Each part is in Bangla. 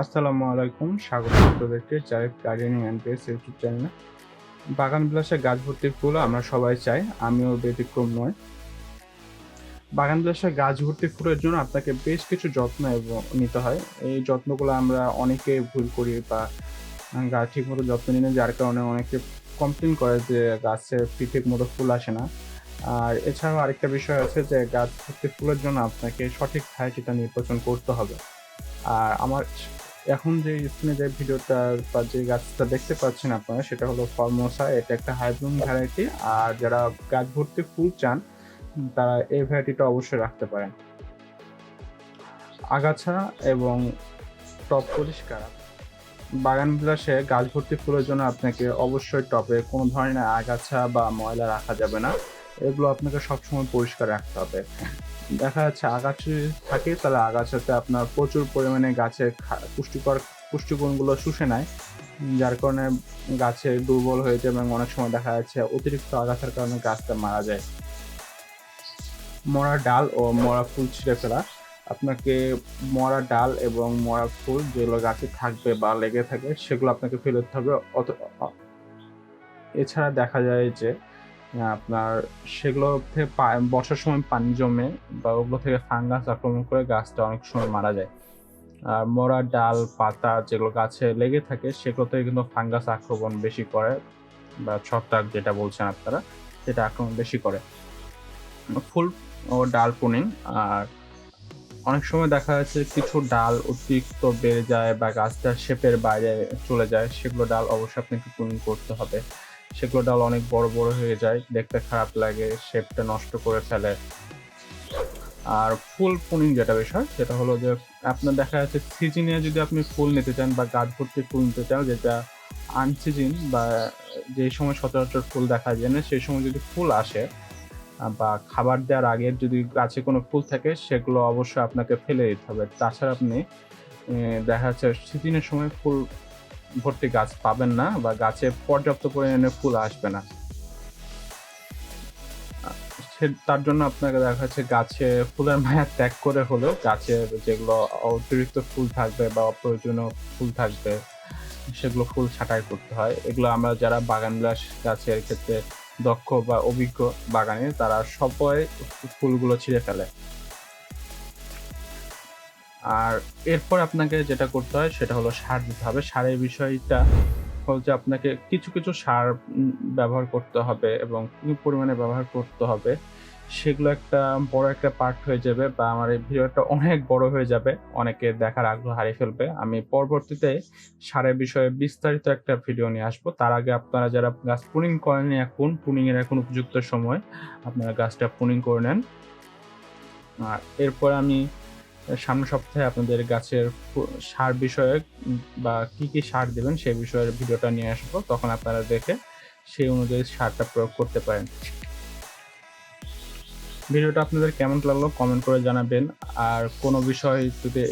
আসসালামু আলাইকুম, স্বাগত আপনাদেরকে Zarif gardening and pace YouTube চ্যানেলে। বাগান বিলাসে গাছ ভর্তি ফুল আমরা সবাই চাই, আমিও ব্যতিক্রম নয়। বাগান বিলাসে গাছ ভর্তি ফুলের জন্য আপনাকে বেশ কিছু যত্ন নিতে হয়। এই যত্নগুলো আমরা অনেকে ভুল করি বা গাছ ঠিকমতো যত্ন নিই না, যার কারণে অনেকে কমপ্লেন করে যে গাছের ঠিক মতো ফুল আসে না। আর এছাড়াও আরেকটা বিষয় আছে যে গাছ ভর্তি ফুলের জন্য আপনাকে সঠিক ভ্যারাইটিটা নির্বাচন করতে হবে। আর আমার এখন যে স্ক্রিনে যে ভিডিওটা বা যে গাছটা দেখতে পাচ্ছেন আপনারা, সেটা হলো ফর্মোসা। এটা একটা হাইব্রিড ভ্যারাইটি। আর যারা গাছ ভর্তি ফুল চান তারা এই ভ্যারাইটিটা অবশ্যই রাখতে পারেন। আগাছা এবং টব পরিষ্কার। বাগান বিলাসে গাছ ভর্তি ফুলের জন্য আপনাকে অবশ্যই টবে কোনো ধরনের আগাছা বা ময়লা রাখা যাবে না। এগুলো আপনাকে সবসময় পরিষ্কার রাখতে হবে। দেখা যাচ্ছে আগাছা যদি থাকে তাহলে আগাছাতে আপনার প্রচুর পরিমাণে গাছের পুষ্টিগুণগুলো শুষে নেয়, যার কারণে গাছে দুর্বল হয়ে যায় এবং অনেক সময় দেখা যাচ্ছে অতিরিক্ত আগাছার কারণে গাছটা মারা যায়। মরা ডাল ও মরা ফুল ছিঁড়ে ফেলা। আপনাকে মরা ডাল এবং মরা ফুল যেগুলো গাছে থাকবে বা লেগে থাকে সেগুলো আপনাকে ফেলে দিতে হবে। এছাড়া দেখা যায় যে আপনার সেগুলোতে বর্ষার সময় পানি জমে বা ওগুলো থেকে ফাঙ্গাস আক্রমণ করে গাছটা অনেক সময় মারা যায়। আর মরা ডাল, পাতা যেগুলো গাছে লেগে থাকে সেগুলোতে কিন্তু ফাঙ্গাস আক্রমণ বেশি করে বা ছত্রাক যেটা বলছেন আপনারা, সেটা আক্রমণ বেশি করে। ফুল ও ডাল প্রুনিং। আর অনেক সময় দেখা যাচ্ছে কিছু ডাল অতিরিক্ত বেড়ে যায় বা গাছটা শেপের বাইরে চলে যায়, সেগুলো ডাল অবশ্যই আপনাকে প্রুনিং করতে হবে। সেগুলো ডাল অনেক বড় বড় হয়ে যায়, দেখতে খারাপ লাগে, শেপটা নষ্ট করে ফেলে। আর ফুল প্রুনিং যেটা বিষয় সেটা হলো যে আপনার দেখা যাচ্ছে সিজনে যদি আপনি ফুল নিতে চান বা গাছ ভর্তি ফুল নিতে চান, যেটা আনসিজন বা যে সময় সচরাচর ফুল দেখা যায় না, সেই সময় যদি ফুল আসে বা খাবার দেওয়ার আগে যদি গাছে কোনো ফুল থাকে সেগুলো অবশ্যই আপনাকে ফেলে দিতে হবে। তাছাড়া আপনি দেখা যাচ্ছে সিজনের সময় ফুল ভর্তি গাছ পাবেন না বা গাছে পর্যাপ্ত পরিমাণে ফুল আসবে না। তার জন্য আপনাকে দেখা যাচ্ছে গাছে ফুলের মায়া ত্যাগ করে হলেও গাছের যেগুলো অতিরিক্ত ফুল থাকবে বা অপ্রয়োজনীয় ফুল থাকবে সেগুলো ফুল ছাঁটাই করতে হয়। এগুলো আমরা যারা বাগান বিলাস গাছের ক্ষেত্রে দক্ষ বা অভিজ্ঞ বাগানে তারা সবাই ফুলগুলো ছিঁড়ে ফেলে। আর এরপর আপনাকে যেটা করতে হয় সেটা হলো সার দিতে হবে। সারের বিষয়টা হচ্ছে আপনাকে কিছু সার ব্যবহার করতে হবে এবং কি পরিমাণে ব্যবহার করতে হবে সেগুলো একটা বড় একটা পার্ট হয়ে যাবে বা আমার এই ভিডিওটা অনেক বড় হয়ে যাবে। অনেকে দেখার আগ্রহ হারিয়ে ফেলবে। আমি পরবর্তীতে সারের বিষয়ে বিস্তারিত একটা ভিডিও নিয়ে আসবো। তার আগে আপনারা যারা গাছ প্রুনিং করেননি, এখন প্রুনিং এর এখন উপযুক্ত সময়। আপনারা গাছটা প্রুনিং করে নেন। আর এরপর আমি সামনের সপ্তাহে আপনাদের গাছের সার বিষয়ক বা কি সার দেবেন সেই বিষয়ের ভিডিওটা নিয়ে আসবো। তখন আপনারা দেখে সেই অনুযায়ী সারটা প্রয়োগ করতে পারেন। ভিডিওটা আপনাদের কেমন লাগলো কমেন্ট করে জানাবেন। আর কোনো বিষয় যদি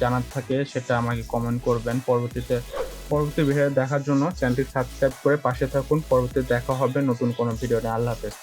জানার থাকে সেটা আমাকে কমেন্ট করবেন। পরবর্তী ভিডিও দেখার জন্য চ্যানেলটি সাবস্ক্রাইব করে পাশে থাকুন। পরবর্তীতে দেখা হবে নতুন কোনো ভিডিও নিয়ে। আল্লাহ হাফেজ।